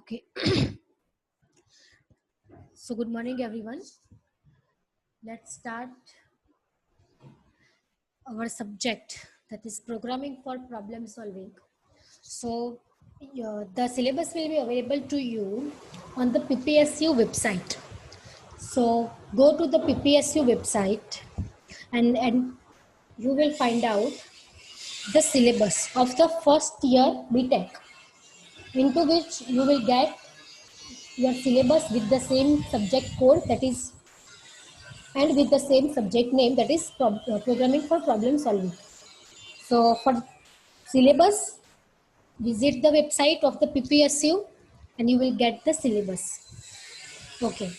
Okay. So good morning, everyone. Let's start our subject, that is programming for problem solving. So the syllabus will be available to you on the PPSU website. So go to the PPSU website and you will find out the syllabus of the first year BTech, into which you will get your syllabus with the same subject code, that is, and with the same subject name, that is programming for problem solving. So for syllabus, visit the website of the PPSU and you will get the syllabus. Okay.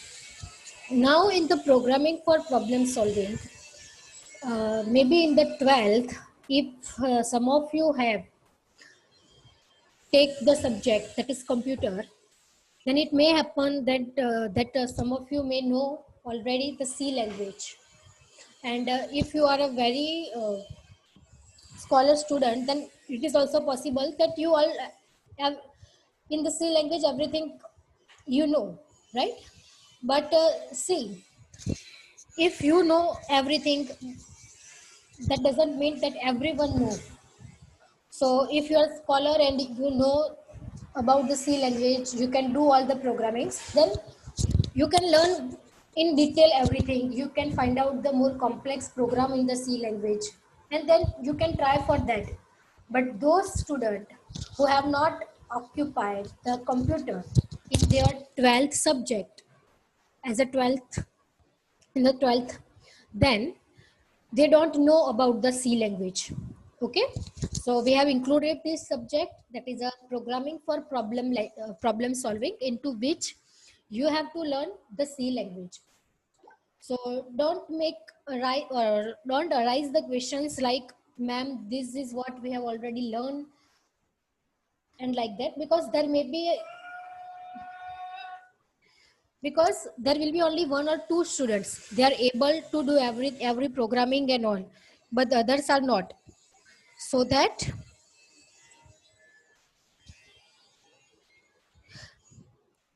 Now in the programming for problem solving, maybe in the 12th, if some of you have take the subject, that is computer, then it may happen that some of you may know already the C language. And if you are a very scholar student, then it is also possible that you all have in the C language everything you know, right? But see, if you know everything, that doesn't mean that everyone knows. So if you are a scholar and you know about the C language, you can do all the programmings, then you can learn in detail everything. You can find out the more complex program in the C language, and then you can try for that. But those students who have not occupied the computer in their 12th subject, as a 12th, in the 12th, then they don't know about the C language. Okay, so we have included this subject, that is a programming for problem solving, into which you have to learn the C language. So don't arise the questions like, ma'am, this is what we have already learned, and like that, because there will be only one or two students. They are able to do every programming and all, but the others are not. So that,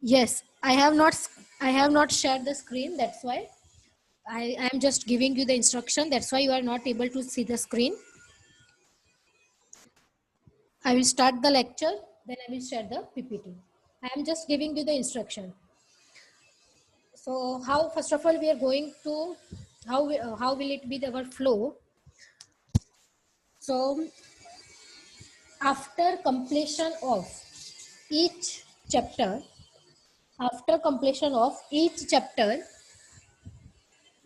yes, I have not shared the screen. That's why I am just giving you the instruction. That's why you are not able to see the screen. I will start the lecture, then I will share the PPT. I am just giving you the instruction. So how, first of all, we are going to, how will it be our flow? So after completion of each chapter,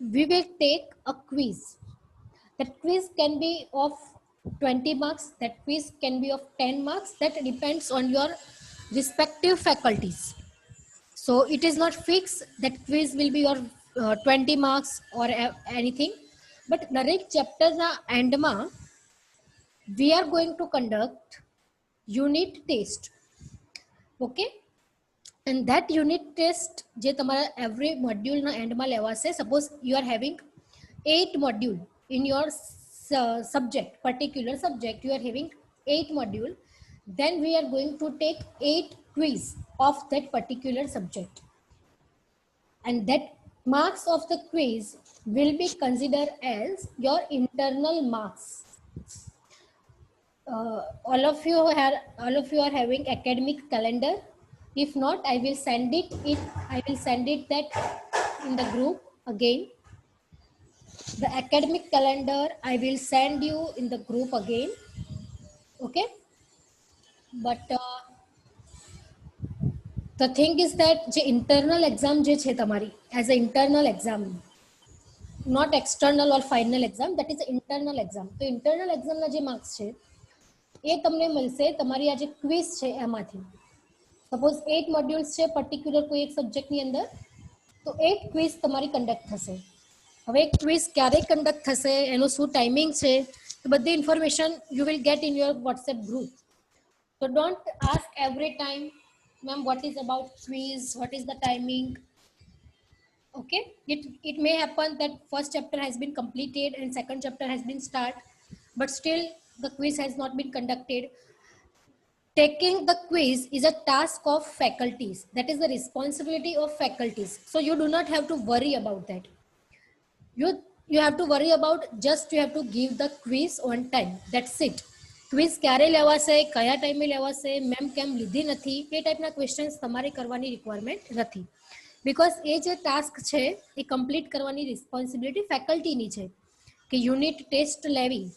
we will take a quiz. That quiz can be of 20 marks, that quiz can be of 10 marks, that depends on your respective faculties. So it is not fixed that quiz will be your 20 marks or anything, but direct chapter na end ma we are going to conduct unit test. Okay, and that unit test je tamara every module na end ma lewaase. Suppose you are having 8 module in your subject, particular subject, you are having 8 module, then we are going to take 8 quiz of that particular subject, and that marks of the quiz will be considered as your internal marks. All of you are having academic calendar. If not, I will send it that in the group again. The academic calendar I will send you in the group again. Okay, but the thing is that the internal exam je chhe tamari, as an internal exam, not external or final exam, that is internal exam. તો internal exam ના જે marks છે એ તમને મળશે તમારી આ જે quiz છે એમાંથી. સપોઝ 8 મોડ્યુલ્સ છે પર્ટિક્યુલર કોઈ એક સબ્જેક્ટની અંદર, તો 8 ક્વિઝ તમારી કંડક્ટ થશે. હવે ક્વિઝ ક્યારે કંડક્ટ થશે, એનું શું ટાઈમિંગ છે, તો બધી information you will get in your WhatsApp group. So don't ask every time, ma'am, what is about quiz, what is the timing. Okay, it may happen that first chapter has been completed and second chapter has been start, but still the quiz has not been conducted. taking the quiz is a task of faculties. That is the responsibility of faculties. So you do not have to worry about that. You have to worry about just you have to give the quiz on time. That's it. Quiz ક્યારે લેવાશે, કયા ટાઈમે લેવાશે, ma'am કેમ લીધી નથી, એ ટાઈપના questions તમારે કરવાની રિક્વાયરમેન્ટ નથી. બિકોઝ એ જે ટાસ્ક છે એ કમ્પ્લીટ કરવાની રિસ્પોન્સિબિલિટી ફેકલ્ટીની છે. કે યુનિટ ટેસ્ટ લેવી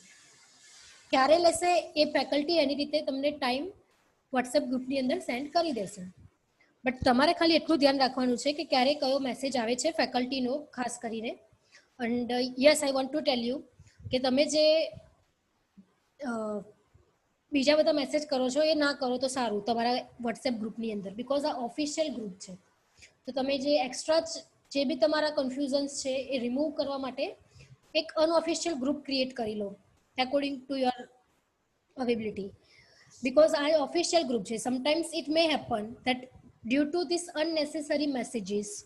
ક્યારે લેશે એ ફેકલ્ટી એની રીતે તમને ટાઈમ વોટ્સએપ ગ્રુપની અંદર સેન્ડ કરી દેશે. બટ તમારે ખાલી એટલું ધ્યાન રાખવાનું છે કે ક્યારે કયો મેસેજ આવે છે ફેકલ્ટીનો ખાસ કરીને. And yes, I want to tell you કે તમે જે બીજા બધા મેસેજ કરો છો એ ના કરો તો સારું તમારા વોટ્સએપ ગ્રુપની અંદર, બિકોઝ આ ઓફિશિયલ ગ્રુપ છે. તો તમે જે એક્સ્ટ્રા જે બી તમારા કન્ફ્યુઝન્સ છે એ રિમૂવ કરવા માટે એક અનઓફિશિયલ ગ્રુપ ક્રિએટ કરી લો according to your availability. because I official group છે. Sometimes it may happen that due to this unnecessary messages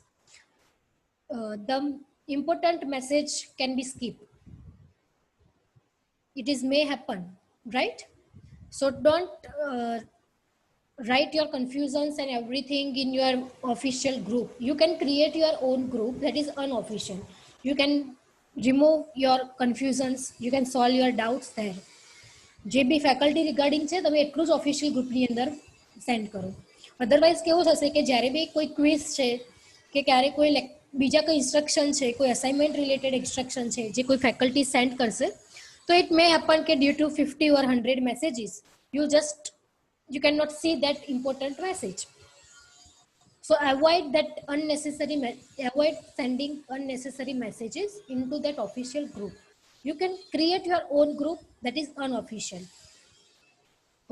the important message can be skipped. It is may happen, right? So don't write your confusions and everything in your official group. You can create your own group that is unofficial. You can remove your confusions, you can solve your doubts there. જે બી faculty regarding છે તમે એટલું જ official ગ્રુપની અંદર send કરો. Otherwise કેવું થશે કે જ્યારે બી કોઈ ક્વિઝ છે કે ક્યારે કોઈ બીજા કોઈ ઇન્સ્ટ્રક્શન છે, કોઈ અસાઇનમેન્ટ રિલેટેડ ઇન્સ્ટ્રક્શન છે જે કોઈ ફેકલ્ટી સેન્ડ કરશે, તો ઇટ મે હેપન કે due to 50 or 100 messages you cannot see that important message. So avoid that avoid sending unnecessary messages into that official group. You can create your own group that is unofficial.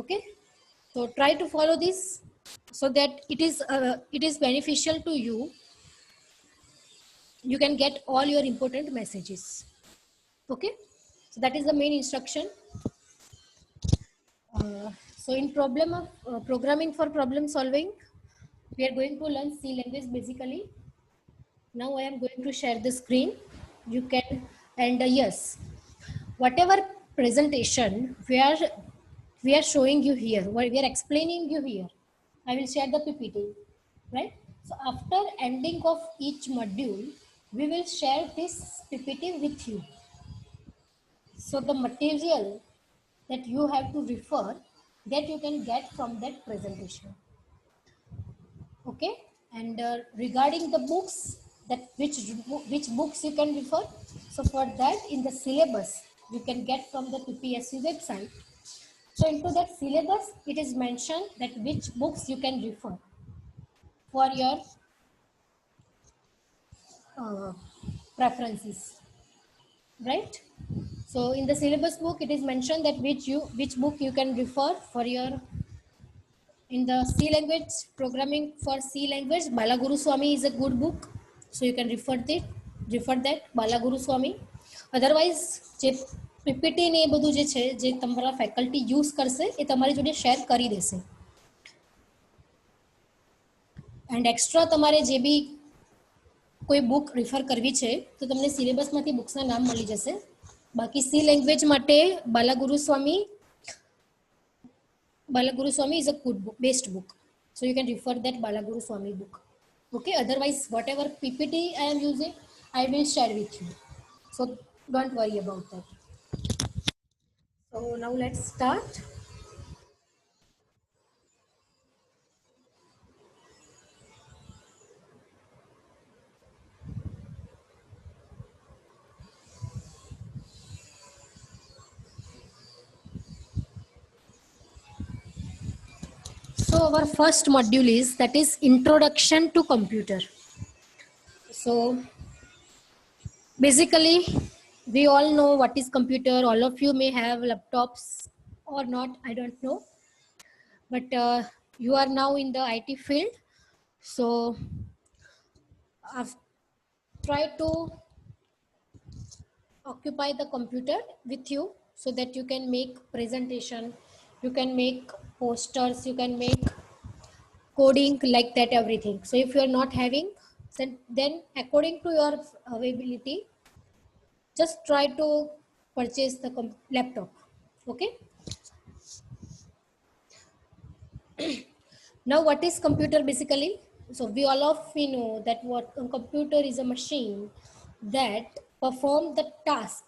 Okay, so try to follow this so that it is beneficial to you. You can get all your important messages. Okay, so that is the main instruction. So in programming for problem solving, we are going to learn C language basically. Now I am going to share the screen. You can, and yes, whatever presentation we are showing you here, what we are explaining you here, I will share the PPT, right? So after ending of each module, we will share this PPT with you. So the material that you have to refer, that you can get from that presentation. Okay, and regarding the books, that which books you can refer, so for that in the syllabus you can get from the PPSC website. So into that syllabus it is mentioned that which books you can refer for your preferences, right? So in the syllabus book it is mentioned that which book you can refer for your, in the C language, programming for C language, Balaguru Swami is a good book, so you can refer that Balaguru Swami. Otherwise જે PPT ને એ બધું જે છે જે તમારા faculty use કરશે એ તમારી જોડે શેર કરી દેશે. એન્ડ એક્સ્ટ્રા તમારે જે બી કોઈ બુક રિફર કરવી છે તો તમને સિલેબસમાંથી બુક્સના નામ મળી જશે. બાકી સી લેંગ્વેજ માટે બાલાગુરુ સ્વામી is a good book, best book, so you can refer that Balaguru Swami book. Okay, otherwise whatever PPT I am using I will share with you, so don't worry about that. So now let's start. So our first module is, that is introduction to computer. So basically we all know what is computer. All of you may have laptops or not, I don't know, but you are now in the IT field, so I've tried to occupy the computer with you so that you can make presentation, you can make posters, you can make coding, like that, everything. So if you are not having, then according to your availability, just try to purchase the laptop. Okay, Now what is computer basically? So we all of we know that what a computer is a machine that perform the task.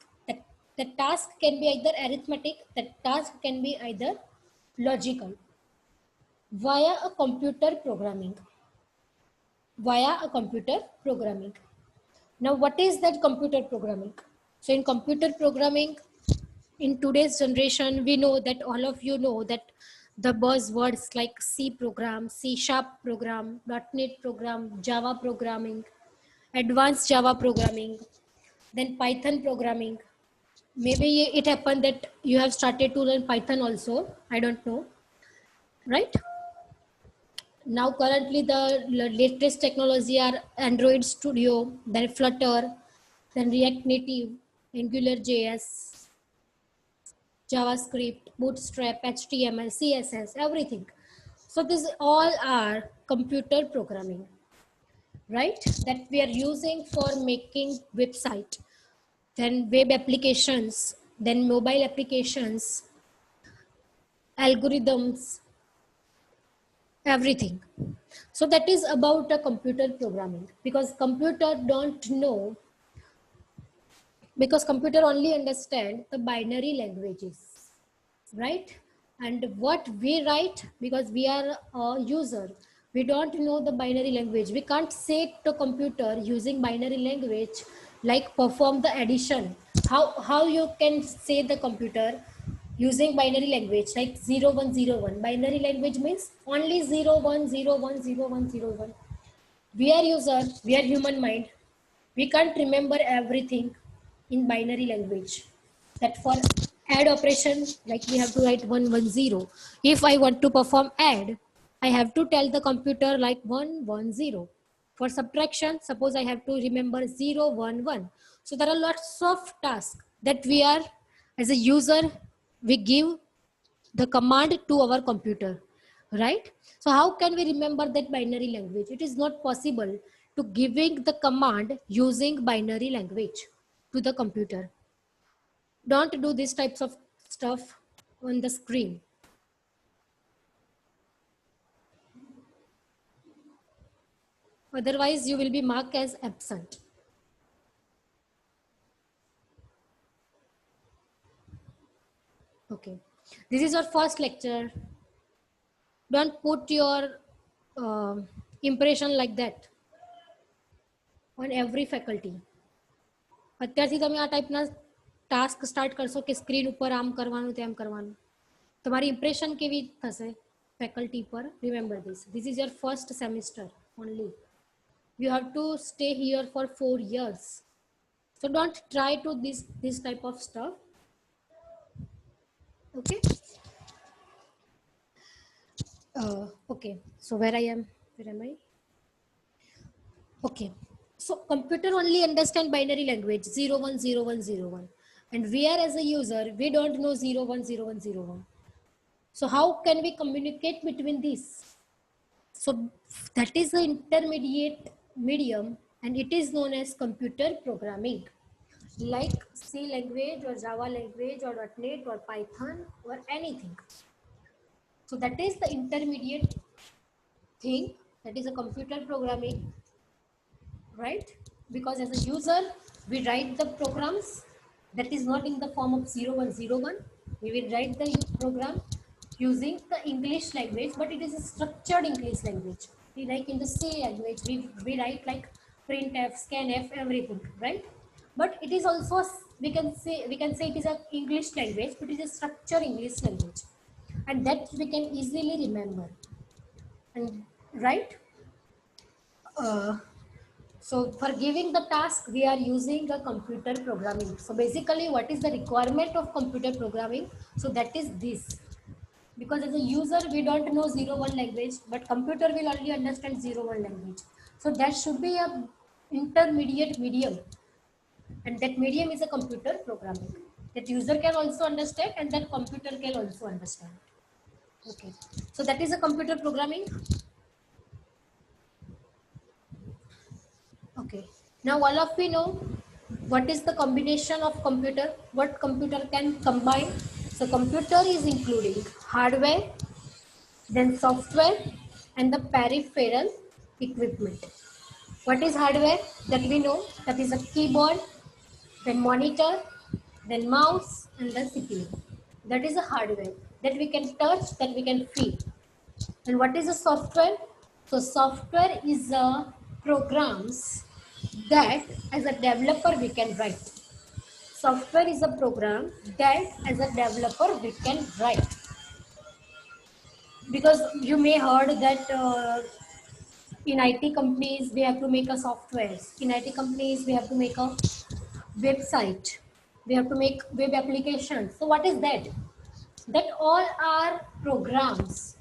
The task can be either arithmetic, the task can be either logical via a computer programming. Via a computer programming. Now what is that computer programming? So in computer programming, in today's generation, we know that all of you know that the buzzwords like C program, C sharp program, .NET program, Java programming, advanced Java programming, then Python programming. Maybe it happened that you have started to learn Python also. I don't know, right? Now currently the latest technology are Android Studio, then Flutter, then React Native, Angular JS, JavaScript, Bootstrap, HTML, CSS, everything. So these all are computer programming, right? That we are using for making website, then web applications, then mobile applications, algorithms, everything. So that is about a computer programming, because computer don't know, because computer only understand the binary languages, right? And what we write, because we are a user, we don't know the binary language. We can't say to computer using binary language like perform the addition. How you can say the computer using binary language like 0101? Binary language means only 01010101. We are user, we are human mind, we can't remember everything in binary language. That for add operation, like we have to write 110. If I want to perform add, I have to tell the computer like 110. For subtraction, suppose I have to remember 011. So there are lots of tasks that we are, as a user, we give the command to our computer, right? So how can we remember that binary language? It is not possible to giving the command using binary language to the computer. Don't do these types of stuff on the screen, otherwise you will be marked as absent. Okay, this is your first lecture. Don't put your impression like that on every faculty. અત્યારથી તમે આ ટાઈપના task start કરશો કે screen ઉપર આમ કરવાનું તેમ કરવાનું, તમારી ઇમ્પ્રેશન કેવી થશે ફેકલ્ટી પર? Remember this is your first semester only. You have to stay here for 4 years. So don't try to this type of stuff. Okay. Okay. So where I am? Where am I? Okay. So computer only understand binary language 010101, and we are as a user, we don't know 010101. So how can we communicate between these? So that is the intermediate medium, and it is known as computer programming, like C language or Java language or .NET or Python or anything. So that is the intermediate thing, that is a computer programming, right? Because as a user, we write the programs that is not in the form of 0101. We will write the program using the English language, but it is a structured English language. We like in the C language, we write like printf, scanf, everything, right? But it is also, we can say it is a English language, but it is a structured English language, and that we can easily remember. And right, so for giving the task, we are using a computer programming. So basically, what is the requirement of computer programming? So that is this. Because as a user, we don't know 01 language, but computer will only understand 01 language. So that should be a intermediate medium, and that medium is a computer programming. That user can also understand, and that computer can also understand. Okay, so that is a computer programming. Okay, now all of we know what is the combination of computer, what computer can combine. So computer is including hardware, then software, and the peripheral equipment. What is hardware? That we know, that is a keyboard, then monitor, then mouse, and the CPU. That is a hardware that we can touch, that we can feel. And what is a software? So software is a programs that as a developer we can write. Software is a program that as a developer we can write. Because you may heard that in IT companies we have to make a software. In IT companies we have to make a website. We have to make web applications. So what is that? That all are programs.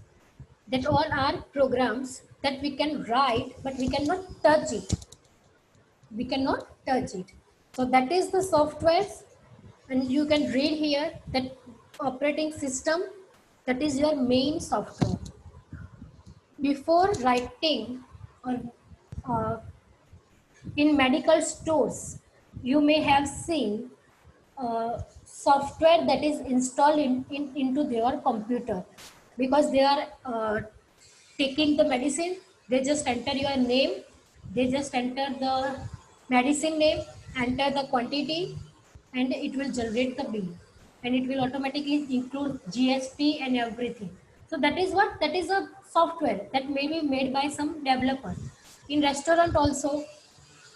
That all are programs that we can write, but we cannot touch it. We cannot touch it. So that is the softwares, and you can read here that operating system, that is your main software. Before writing or uh, in medical stores, you may have seen software that is installed into their computer, because they are taking the medicine. They just enter your name, they just enter the medicine name, enter the quantity, and it will generate the bill, and it will automatically include GST and everything. So that is what, that is a software that may be made by some developer. In restaurant also,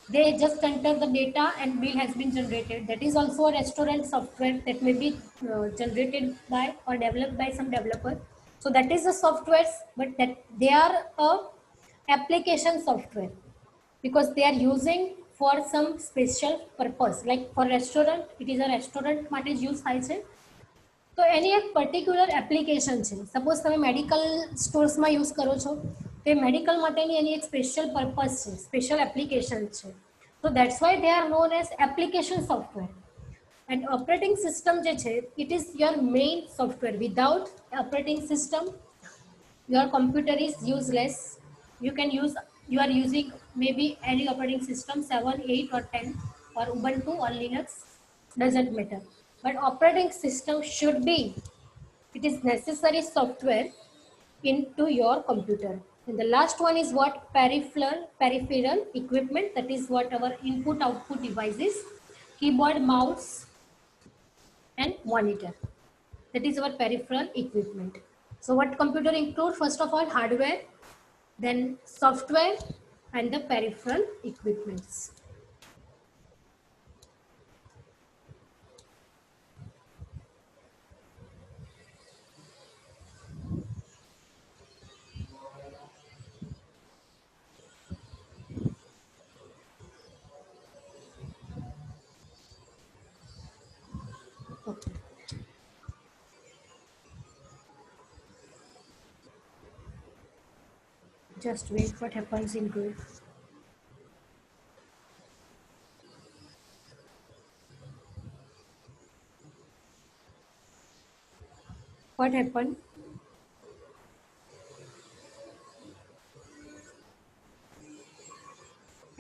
they just enter the data and bill has been generated. That is also a restaurant software that may be generated by or developed by some developer. So that is the softwares, but that they are a application software, because they are using for some special purpose. Like for restaurant, it is a restaurant માટે જ use થાય છે. તો એની એક particular application છે. Suppose તમે medical સ્ટોર્સમાં use કરો છો, તો એ મેડિકલ માટેની એની એક સ્પેશિયલ પર્પઝ છે, સ્પેશિયલ એપ્લિકેશન છે. તો that's why they are known as application software. And operating system જે છે, it is your main software. Without operating system your computer is useless. You can use, you are using maybe any operating system 7, 8 or 10 or Ubuntu or Linux, doesn't matter, but operating system should be, it is necessary software into your computer. And the last one is what? Peripheral equipment. That is what our input output devices, keyboard, mouse, and monitor. That is our peripheral equipment. So what computer include? First of all, hardware, then software, and the peripheral equipments. Okay. Just wait, what happens in group? What happened?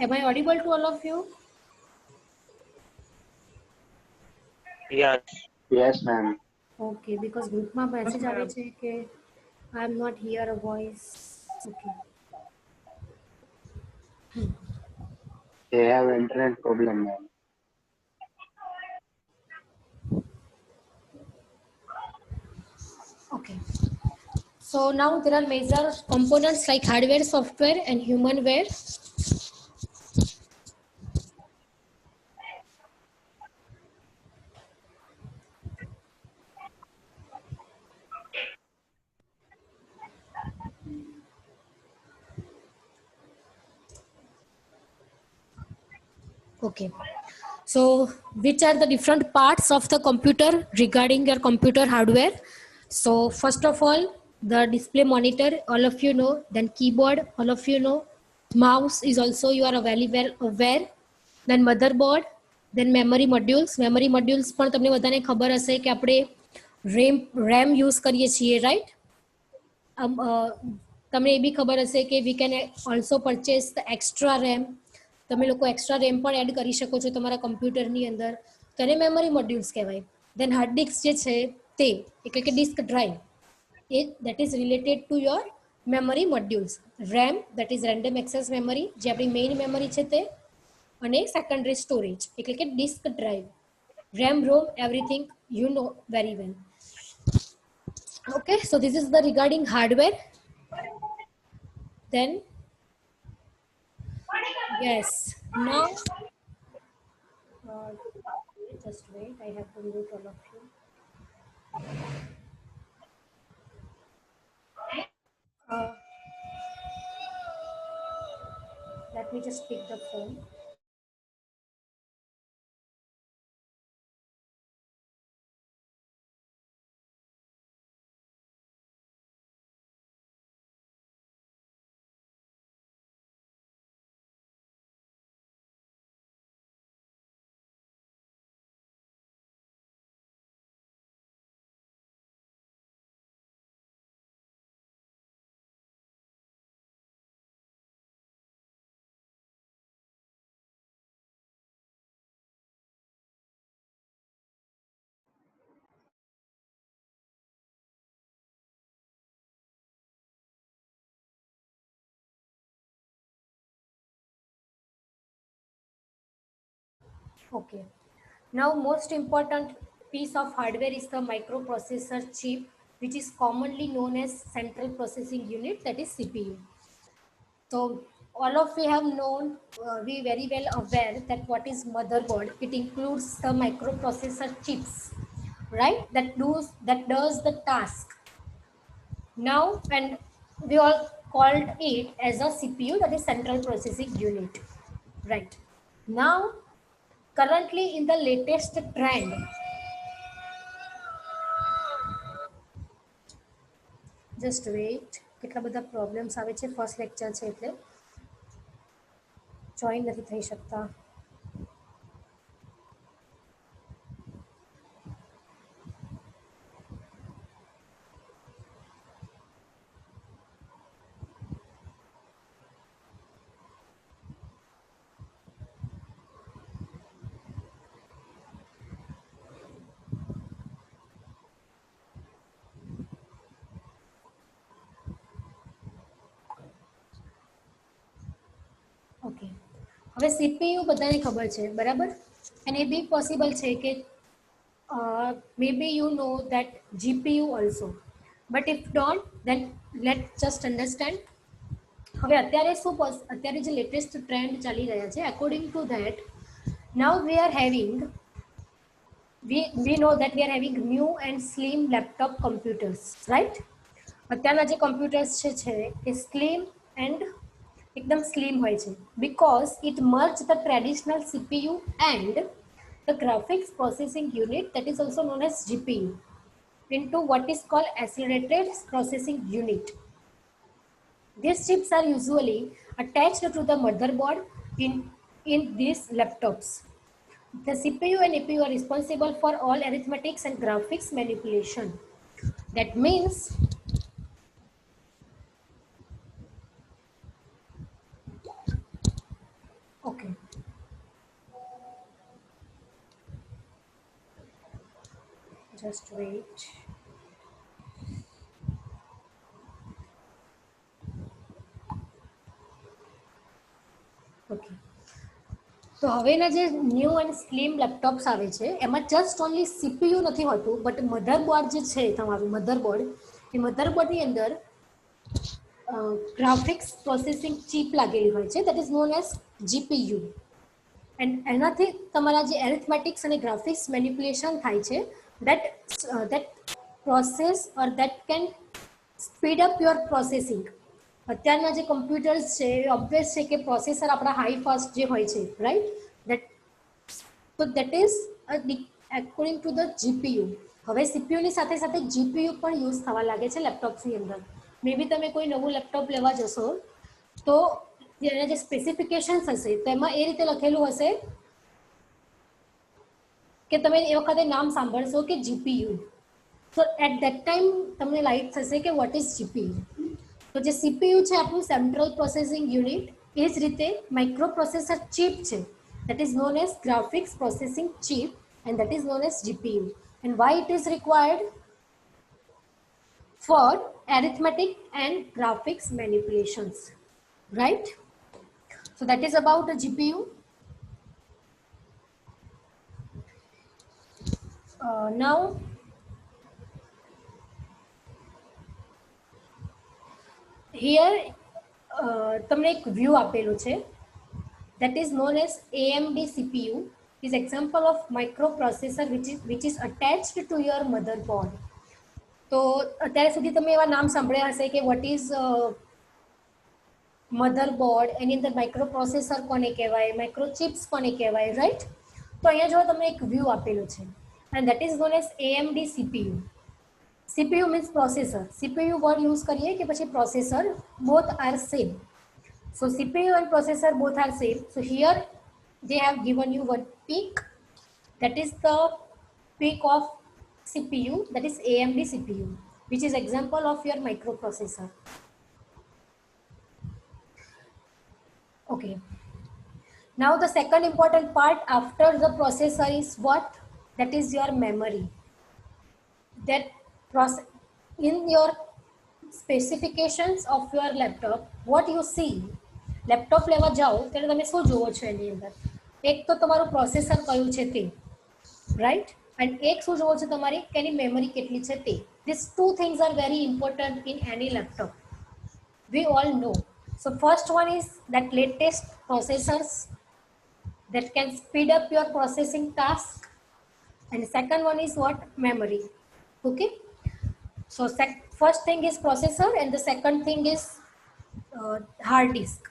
Am I audible to all of you? Yes. Yes, ma'am. Okay, because group માં message આવે છે કે I am not hear a voice. Okay. They have internet problem, ma'am. Okay. So now there are major components like hardware, software, and humanware. Okay. So which are the different parts of the computer regarding your computer hardware? So first of all, the display monitor, all of you know. Then keyboard, all of you know. Mouse is also, you are very well aware. Then motherboard, then memory modules. Memory modules પણ તમને બધાને ખબર હશે કે આપણે RAM use કરીએ છીએ, right? તમને એ બી ખબર હશે કે we can also purchase the extra RAM. તમે લોકો એક્સ્ટ્રા રેમ પણ એડ કરી શકો છો તમારા કમ્પ્યુટરની અંદર. તો એને મેમરી મોડ્યુલ્સ કહેવાય. દેન હાર્ડ ડિસ્ક જે છે તે, એટલે કે ડિસ્ક ડ્રાઈવ, એ that is related to your memory modules, RAM that is random access memory જે આપણી મેઇન મેમરી છે તે, અને સેકન્ડરી સ્ટોરેજ એટલે કે disk drive. RAM, ROM, everything you know very well. Okay, so this is the regarding hardware. Then yes, now uh, just wait, I have to mute all of you. uh, Let me just pick the phone. Okay. Now, most important piece of hardware is the microprocessor chip, which is commonly known as central processing unit, that is CPU. So, all of we have known, we very well aware that what is motherboard. It includes the microprocessor chips, right? That does the task. Now, and we all called it as a CPU, that is central processing unit, right? Now, currently in the latest trend, just wait, કેટલા બધા problems આવે છે, first lecture છે એટલે join નથી થઈ શકતા. Okay, હવે સીપીયુ બધાને ખબર છે બરાબર, અને એ બી પોસિબલ છે કે maybe you know that GPU also, but if don't, then let's just understand. હવે અત્યારે શું, અત્યારે જે લેટેસ્ટ ટ્રેન્ડ ચાલી રહ્યા છે, according to that, now we know that we are having new and slim laptop computers, right? અત્યારના જે કમ્પ્યુટર્સ છે એ સ્લિમ એન્ડ એકદમ સ્લિમ હોય છે, because it merged the traditional CPU and the graphics processing unit, that is also known as GPU, into what is called accelerated processing unit. These chips are usually attached to the motherboard in these laptops. The CPU and APU are responsible for all arithmetics and graphics manipulation. That means okay, just wait. Okay, તો હવેના જે new and slim laptops આવે છે એમાં just only CPU નથી હોતું, but motherboard જે છે તમારું મધરબોર્ડ, એ મધરબોર્ડની અંદર ગ્રાફિક્સ પ્રોસેસિંગ ચીપ લાગેલી હોય છે, that is known as GPU. And એનાથી તમારા જે એરિથમેટિક્સ અને ગ્રાફિક્સ મેનિપ્યુલેશન થાય છે, that process or that can speed up your processing. અત્યારના જે કમ્પ્યુટર્સ છે એ ઓબ્વિયસ છે કે પ્રોસેસર આપણા હાઈ ફાસ્ટ જે હોય છે, right? that is according to the GPU. હવે સીપીયુની સાથે સાથે જીપીયુ પણ યુઝ થવા લાગે છે લેપટોપ્સની અંદર. મે બી તમે કોઈ નવું લેપટોપ લેવા જશો તો એના જે સ્પેસિફિકેશન્સ હશે તેમાં એ રીતે લખેલું હશે કે તમે એ વખતે નામ સાંભળશો કે જીપીયુ, તો એટ ધેટ ટાઈમ તમને લાઈટ થશે કે વોટ ઇઝ જીપીયુ. તો જે સીપીયુ છે આપણું સેન્ટ્રલ પ્રોસેસિંગ યુનિટ, એ જ રીતે માઇક્રો પ્રોસેસર ચિપ છે, that is known as graphics processing chip, and that is known as GPU. And why it is required? For arithmetic and graphics manipulations, right? So that is about the GPU. Now here તમને એક view આપેલું છે, that is known as AMD CPU, is example of microprocessor which is attached to your motherboard. તો અત્યાર સુધી તમે એવા નામ સાંભળ્યા હશે કે what is motherboard, એની અંદર માઇક્રોપ્રોસેસર કોને કહેવાય, માઇક્રોચિપ્સ કોને કહેવાય, રાઈટ? તો અહીંયા જો તમને એક વ્યૂ આપેલું છે, and that is known as AMD CPU. CPU means processor. CPU word use કરીએ કે પછી processor, both are same. So CPU and processor both are same. So here they have given you one peak, that is the peak of CPU, that is AMD CPU, which is example of your microprocessor. Okay. Now the second important part after the processor is what? That is your memory. That process in your specifications of your laptop, what you see, laptop લેવા જાઓ ત્યારે તમે શું જુઓ છો એની અંદર? એક તો તમારું પ્રોસેસર કયું છે તે, રાઈટ? એન્ડ એક શું જુઓ છો તમારી કે એની મેમરી કેટલી છે તે. These two things are very important in any laptop. We all know. So first one is that latest processors that can speed up your processing task, and second one is what? Memory. Okay, so first thing is processor and the second thing is hard disk.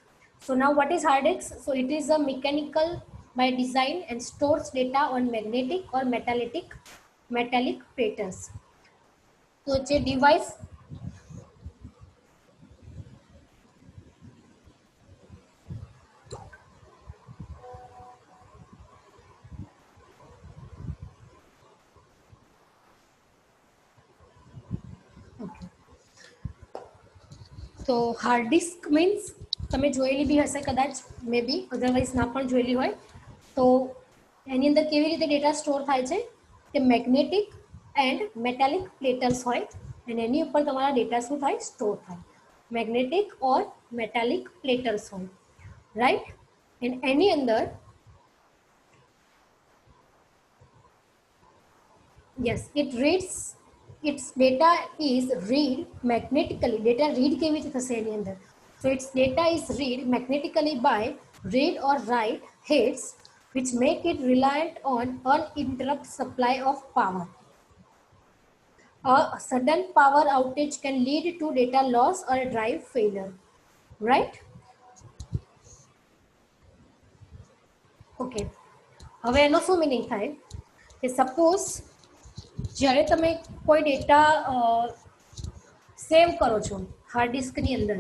So now what is hard disk? So it is a mechanical by design and stores data on magnetic or metallic platters. So it's a device. તો hard disk means તમે જોયેલી બી હશે કદાચ, મે બી, otherwise ના પણ જોયેલી હોય. તો એની અંદર કેવી રીતે ડેટા સ્ટોર થાય છે કે મેગ્નેટિક એન્ડ મેટાલિક પ્લેટર્સ હોય અને એની ઉપર તમારા ડેટા શું થાય? સ્ટોર થાય. મેગ્નેટિક ઓર મેટાલિક પ્લેટર્સ હોય, રાઈટ? એન્ડ એની અંદર yes, it reads, its data is read magnetically. Data read કેવી રીતે થશે એની અંદર? So its data is read magnetically by read or write heads, which make it reliant on uninterrupted supply of power. A sudden power outage can lead to data loss or drive failure, right? Okay, હવે એનો શું meaning થાય કે suppose જ્યારે તમે કોઈ data save કરો છો હાર્ડ ડિસ્કની અંદર,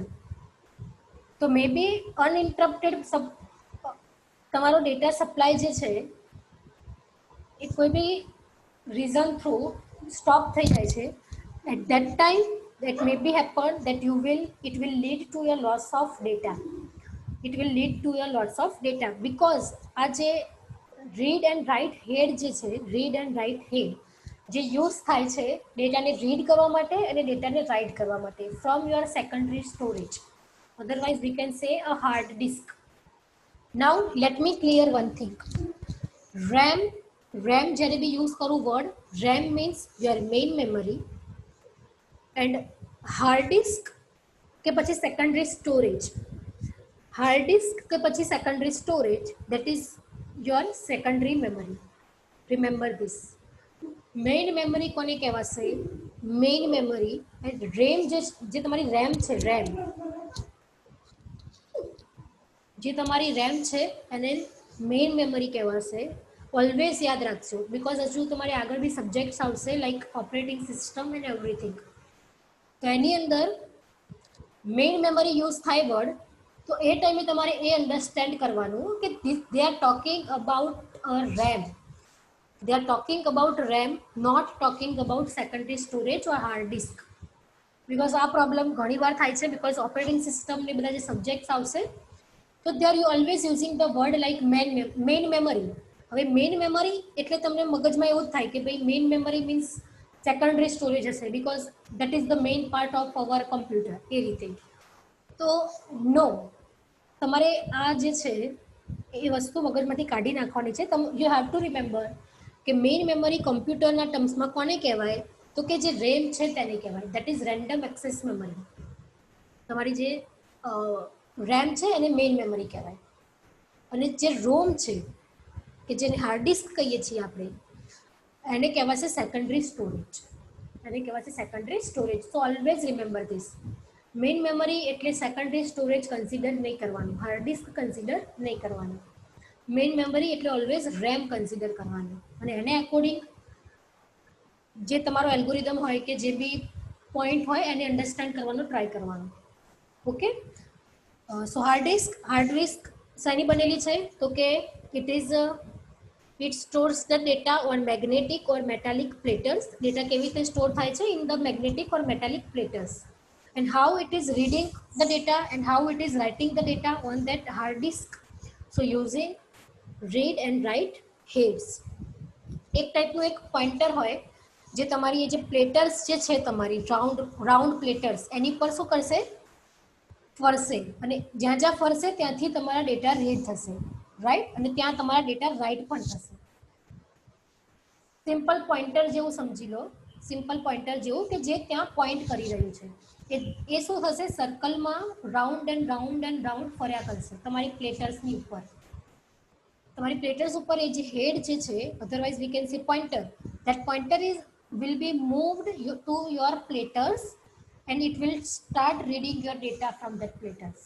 તો મે બી અનઇન્ટરપ્ટેડ તમારો ડેટા સપ્લાય જે છે એ કોઈ બી રીઝન થ્રુ સ્ટોપ થઈ જાય છે. At that time that may be happen that it will lead to a loss of data. It will lead to a loss of data because આ જે read and write head જે છે, read and write head જે use થાય છે ડેટાને read કરવા માટે અને ડેટાને રાઇટ કરવા માટે from your secondary storage, otherwise we can say a hard disk. Now let me clear one thing. RAM જ્યારે બી યુઝ કરું word, RAM means your main memory, and hard disk કે પછી secondary storage. Hard disk કે પછી secondary storage, that is your secondary memory. Remember this. Main memory કોને કહેવાશે? Main memory. And RAM જે તમારી રેમ છે, રેમ જે તમારી રેમ છે એને મેઇન મેમરી કહેવાશે. ઓલવેઝ યાદ રાખજો, બિકોઝ હજુ તમારે આગળ બી સબ્જેક્ટ્સ આવશે like operating system and everything. તો એની અંદર મેઇન મેમરી યુઝ થાય વર્ડ, તો એ ટાઈમે તમારે એ અન્ડરસ્ટેન્ડ કરવાનું કે they are talking about RAM. They are talking about RAM, not talking about secondary storage or hard disk. Because આ પ્રોબ્લેમ ઘણી વાર થાય છે, because ઓપરેટિંગ સિસ્ટમ ને બધા જે સબ્જેક્ટ્સ આવશે તો there you always using the word like main memory. હવે મેઇન મેમરી એટલે તમને મગજમાં એવું જ થાય કે ભાઈ main memory means secondary storage હશે, because that is the main part of our computer. એ રીતે તો નો, તમારે આ જે છે એ વસ્તુ મગજમાંથી કાઢી નાખવાની છે. યુ હેવ ટુ રિમેમ્બર કે મેઇન મેમરી કમ્પ્યુટરના ટર્મ્સમાં કોને કહેવાય? તો કે જે રેમ છે તેને કહેવાય. That is random access memory. તમારી જે રેમ છે એને મેઇન મેમરી કહેવાય. અને જે રોમ છે કે જેને હાર્ડ ડિસ્ક કહીએ છીએ આપણે, એને કહેવાશે સેકન્ડરી સ્ટોરેજ. એને કહેવાશે secondary storage. So always remember this. Main memory એટલે સેકન્ડરી સ્ટોરેજ કન્સિડર નહીં કરવાનું, હાર્ડ ડિસ્ક કન્સિડર નહીં કરવાનું. મેઇન મેમરી એટલે ઓલવેઝ રેમ કન્સિડર કરવાનું. અને એને અકોર્ડિંગ જે તમારો એલ્ગોરિધમ હોય કે જે બી પોઈન્ટ હોય એને અન્ડરસ્ટેન્ડ કરવાનો ટ્રાય કરવાનો. ઓકે, સો હાર્ડ ડિસ્ક શાની બનેલી છે? તો કે it stores the data on magnetic or metallic platters. Data કેવી રીતે સ્ટોર થાય છે? in the magnetic or metallic platters. And how it is reading the data and how it is writing the data on that hard disk. So using read and write heads. એક ટાઈપનું એક pointer હોય જે તમારી એ જે platters જે છે તમારી રાઉન્ડ પ્લેટર્સ એની પર શું કરશે? ફરશે. અને જ્યાં જ્યાં ફરશે ત્યાંથી તમારા ડેટા રીડ થશે, રાઈટ? અને ત્યાં તમારા ડેટા રાઇટ પણ થશે. સિમ્પલ પોઇન્ટર જેવું સમજી લો, સિમ્પલ પોઇન્ટર જેવું કે જે ત્યાં પોઈન્ટ કરી રહ્યું છે. એ શું થશે? સર્કલમાં રાઉન્ડ એન્ડ રાઉન્ડ ફર્યા કરશે તમારી પ્લેટર્સની ઉપર. તમારી પ્લેટર્સ ઉપર એ જે હેડ જે છે, otherwise we can see pointer, that pointer will be moved to your platters and it will start reading your data from that platters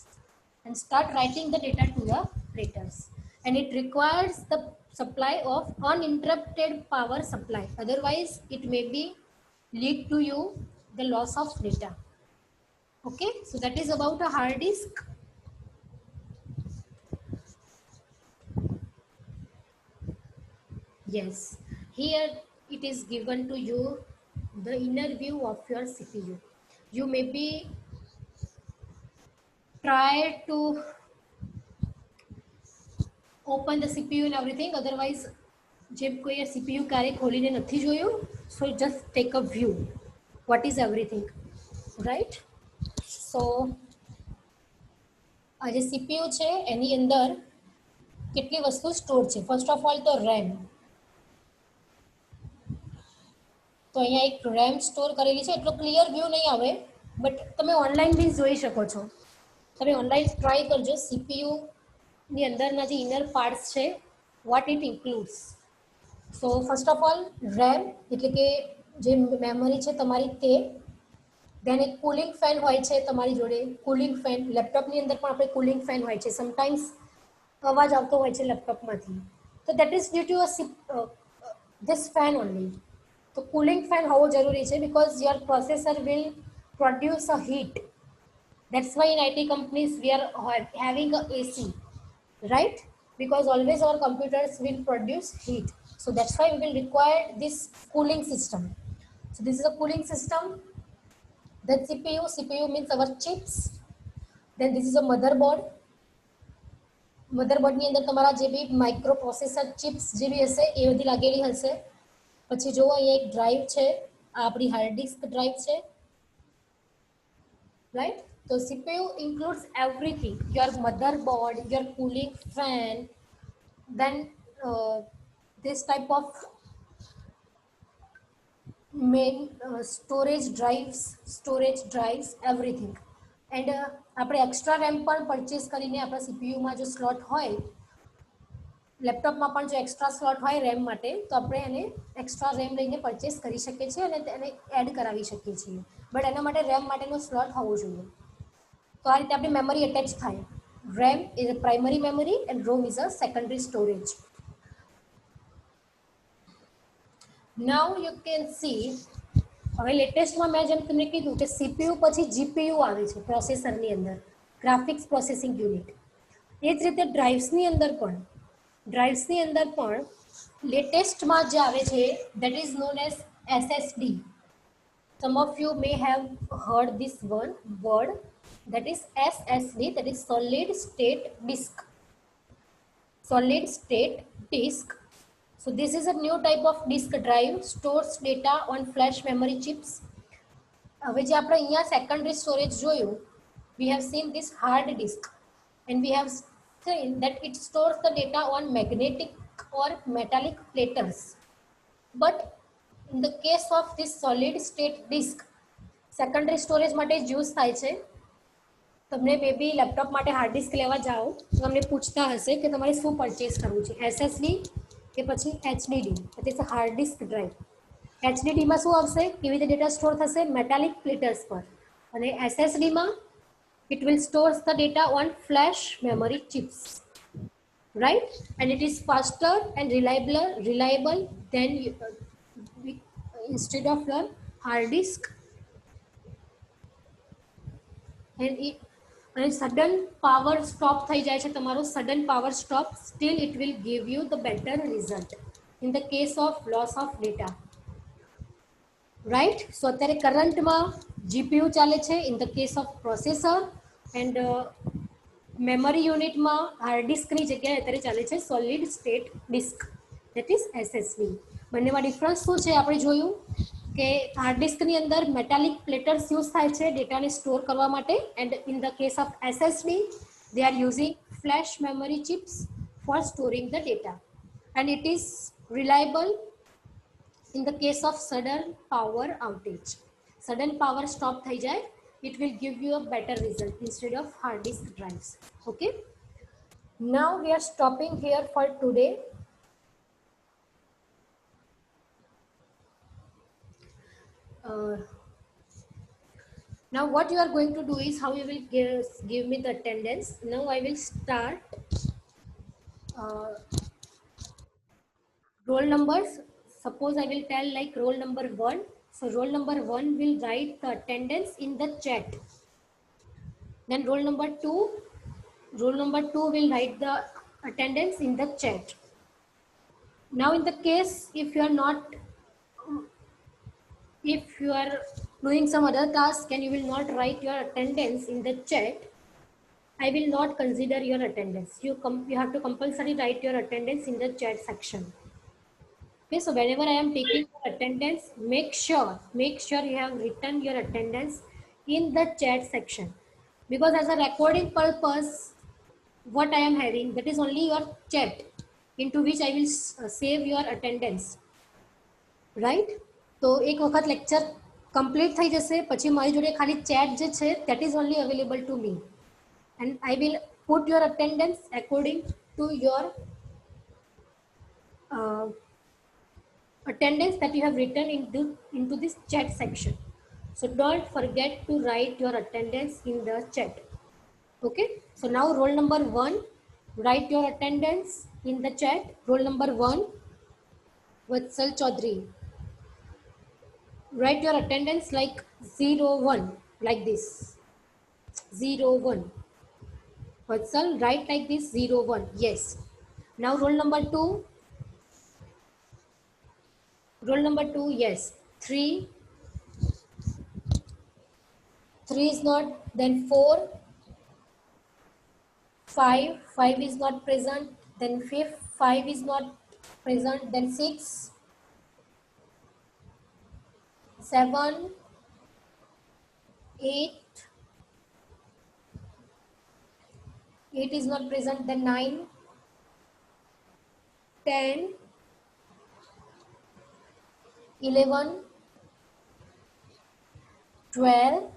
and start writing the data to the platters. And it requires the supply of uninterrupted power supply, otherwise it may be lead to you the loss of data. Okay, so that is about a hard disk. Yes, here it is given to you the inner view of your CPU. You may be try to open the CPU and everything, otherwise જેમ કોઈ CPU ક્યારે ખોલીને નથી જોયું, so just take a view what is everything, right? So આ જે CPU છે એની અંદર કેટલી વસ્તુ સ્ટોર છે? ફર્સ્ટ ઓફ ઓલ તો RAM. તો અહીંયા એક RAM સ્ટોર કરેલી છે. એટલો ક્લિયર વ્યૂ નહીં આવે, બટ તમે ઓનલાઈન બી જોઈ શકો છો. તમે ઓનલાઈન ટ્રાય કરજો CPU ની અંદરના જે ઇનર પાર્ટ્સ છે, what it includes. So first of all RAM એટલે કે જે મેમરી છે તમારી તે. દેન એક કુલિંગ ફેન હોય છે તમારી જોડે. કુલિંગ ફેન, લેપટોપની અંદર પણ આપણે કુલિંગ ફેન હોય છે. સમટાઈમ્સ અવાજ આવતો હોય છે લેપટોપમાંથી, તો that is due to this fan only. તો કુલિંગ ફેન હોવો જરૂરી છે, because your processor will produce a heat. That's why in IT companies we are having a AC, right? Because always our computers will produce heat. So that's why we will require this cooling system. So this is a cooling system. Then CPU means our chips. Then this is a motherboard. મધરબોર્ડની અંદર તમારા જે બી micro processor chips જે બી હશે એ બધી લાગેલી હશે. પછી જુઓ અહીંયા એક ડ્રાઈવ છે, આ આપણી હાર્ડ ડિસ્ક ડ્રાઈવ છે, right? So CPU includes everything, your motherboard, your cooling fan, then this type of main storage drives, everything. And આપણે એક્સ્ટ્રા રેમ પણ પરચેસ કરીને આપણા સીપીયુમાં જો સ્લોટ હોય, લેપટોપમાં પણ જો એક્સ્ટ્રા સ્લોટ હોય રેમ માટે, તો આપણે એને એક્સ્ટ્રા રેમ લઈને પરચેસ કરી શકીએ છીએ અને તેને એડ કરાવી શકીએ છીએ. બટ એના માટે રેમ માટેનો સ્લોટ હોવો જોઈએ. તો આ રીતે આપણી મેમરી અટેચ થાય. RAM is a primary memory and ROM is a secondary storage. Now you can see, હવે લેટેસ્ટમાં મેં જેમ તમને કીધું કે સીપીયુ પછી જીપીયુ આવે છે પ્રોસેસરની અંદર, ગ્રાફિક્સ પ્રોસેસિંગ યુનિટ. એ જ રીતે ડ્રાઇવ્સની અંદર પણ લેટેસ્ટમાં જે આવે છે that is known as SSD. Some of you may have heard this word, that is SSD, that is solid state disk. Solid state disk. So this is a new type of disk drive, stores data on flash memory chips. હવે જે આપણે અહીંયા secondary storage જોયું, we have seen this hard disk and we have seen that it stores the data on magnetic or metallic platters. But in the case of this solid state disk, secondary storage માટે use થાય છે. તમને baby laptop માટે hard disk લેવા જાઓ તો તમને પૂછતા હશે કે તમારે શું પરચેસ કરવું છે, SSD કે પછી HDD. It is a hard disk drive. HDDમાં શું આવશે, કેવી રીતે ડેટા સ્ટોર થશે, મેટાલિક પ્લેટર્સ પર. અને SSDમાં it will store the data on flash memory chips, right? And it is faster and reliable than instead of your hard disk. And sudden power stop થઈ જાય છે તમારો, sudden power stop, still it will give you the better result in the case of loss of data, right? So અત્યારે કરંટમાં GPU ચાલે છે in the case of processor, and memory unit માં hard disk ની જગ્યાએ અત્યારે ચાલે છે solid state disk, that is SSD. બંનેમાં ડિફરન્સ શું છે આપણે જોયું કે હાર્ડ ડિસ્કની અંદર મેટાલિક પ્લેટર્સ યુઝ થાય છે ડેટાને સ્ટોર કરવા માટે, and in the case of SSD they are using flash memory chips for storing the data, and it is reliable in the case of sudden power outage. Sudden power stop થઈ જાય, it will give you a better result instead of hard disk drives. Okay, now we are stopping here for today. Now what you are going to do is, how you will give me the attendance. Now I will start roll numbers. Suppose I will tell like roll number 1. So roll number 1 will write the attendance in the chat. Then roll number 2 will write the attendance in the chat. Now in the case if you are doing some other task and you will not write your attendance in the chat, I will not consider your attendance. You have to compulsory write your attendance in the chat section. Okay, so whenever I am taking your attendance, make sure you have written your attendance in the chat section, because as a recording purpose what I am having, that is only your chat into which I will save your attendance, right? તો એક વખત lecture complete થઈ જશે પછી મારી જોડે ખાલી chat જે છે that is only available to me, and I will put your attendance according to your attendance that you have written into this chat section. So don't forget to write your attendance in the chat. Okay, so now roll number 1, write your attendance in the chat. Roll number 1, Vatsal Chaudhary. Write your attendance like 01, like this, 01. Vatsal, write like this, 01. Yes. Now roll number 2. Roll number 2, yes. 3 is not, then 4, 5 is not present, then 5 is not present, then 6, 7, 8 is not present, then 9, 10, 11, 12,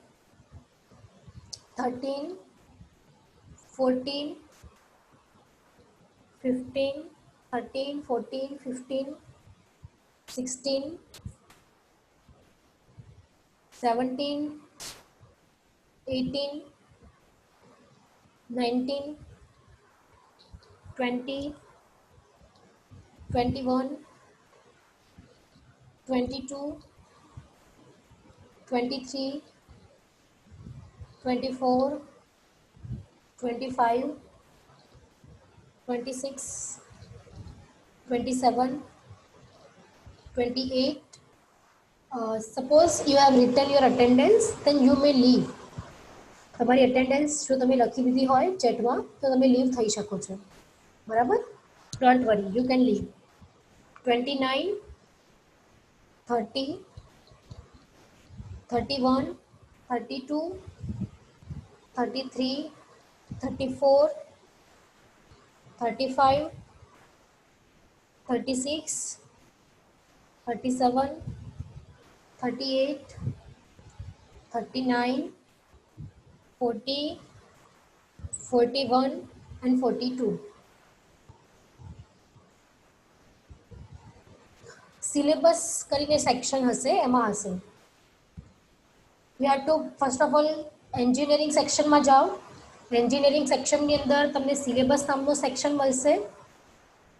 13, 14, 15, 13, 14, 15, 16, 17, 18, 19, 20, 21, 22, 23, 24, 25, 26, 27, 28. Suppose you have written your attendance, then you may leave. તમારી attendance જો તમે લખી દીધી હોય ચેટમાં તો તમે leave થઈ શકો છો, બરાબર? Don't worry, you can leave. 29, 30, 31, 32, 33, 34, 35, 36, 37, 38, 39, 40, 41 and 42. Syllabus કરીને સેક્શન હશે, એમાં હશે. We have to first of all engineering સેક્શનમાં જાઓ. એન્જિનિયરિંગ સેક્શનની અંદર તમને સિલેબસ નામનો સેક્શન મળશે.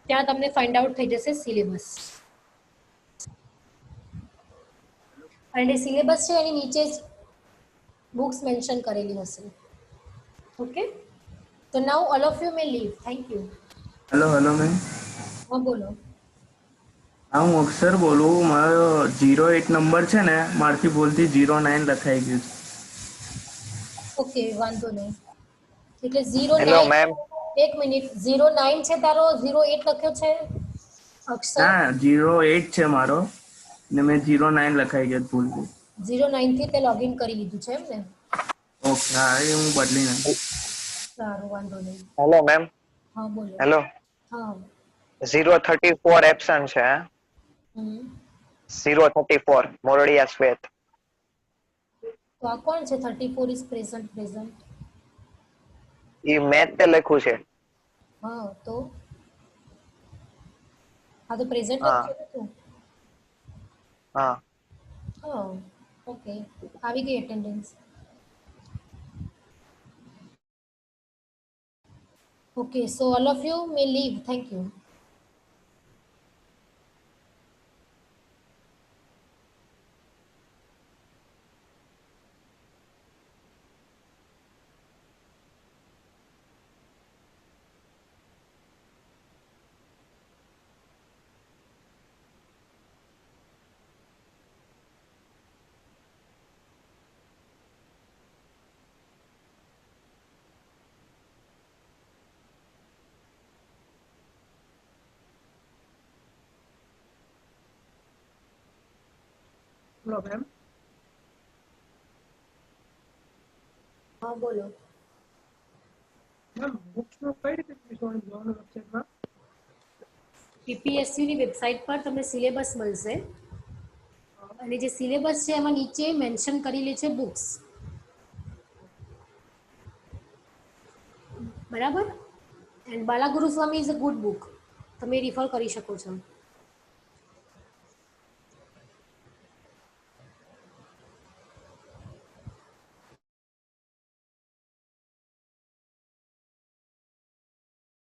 ત્યાં તમને ફાઇન્ડ આઉટ થઈ જશે સિલેબસ. અને સિલેબસ છે એની નીચે જ બુક્સ મેન્શન કરેલી હશે. ઓકે, તો now all of you may leave. Thank you. Hello ma'am. હા બોલો. હા, હું અક્ષર બોલું. મારો 08 નંબર છે ને, મારથી ભૂલથી 09 લખાઈ ગયું છે. ઓકે, વાંધો નહીં. એટલે 09, હેલો મેમ. એક મિનિટ, 09 છે તારો, 08 લખ્યો છે અક્ષર. ના, 08 છે મારો ને મેં 09 લખાઈ ગયું ભૂલથી. 09 થી તે લોગિન કરી લીધું છે એમ ને? ઓકે, હા, એ હું બદલી નાખીશ. સારું, વાંધો નહીં. Hello ma'am. હા બોલો. હેલો. હા. 034 એબ્સન્ટ છે. હમ. 034 મોરડિયા શ્વેત. તો આ કોણ છે? 34 ઇઝ પ્રેઝન્ટ. એ મેં તે લખ્યું છે. હા, તો આ તો પ્રેઝન્ટ હા લખ્યું હતું. હા. હા, ઓકે, આવી ગઈ attendance. Okay, so all of you may leave. Thank you. Hello ma'am. હા બોલો. મેમ, બુક્સનો કઈ રીતે જોવાનું વેબસાઇટમાં? પીપીએસસી ની વેબસાઇટ પર તમને સિલેબસ મળશે અને જે સિલેબસ છે એમાં નીચે મેન્શન કરેલી છે બુક્સ. બરાબર. And Balagurusamy is a good book, તમે રિફર કરી શકો છો.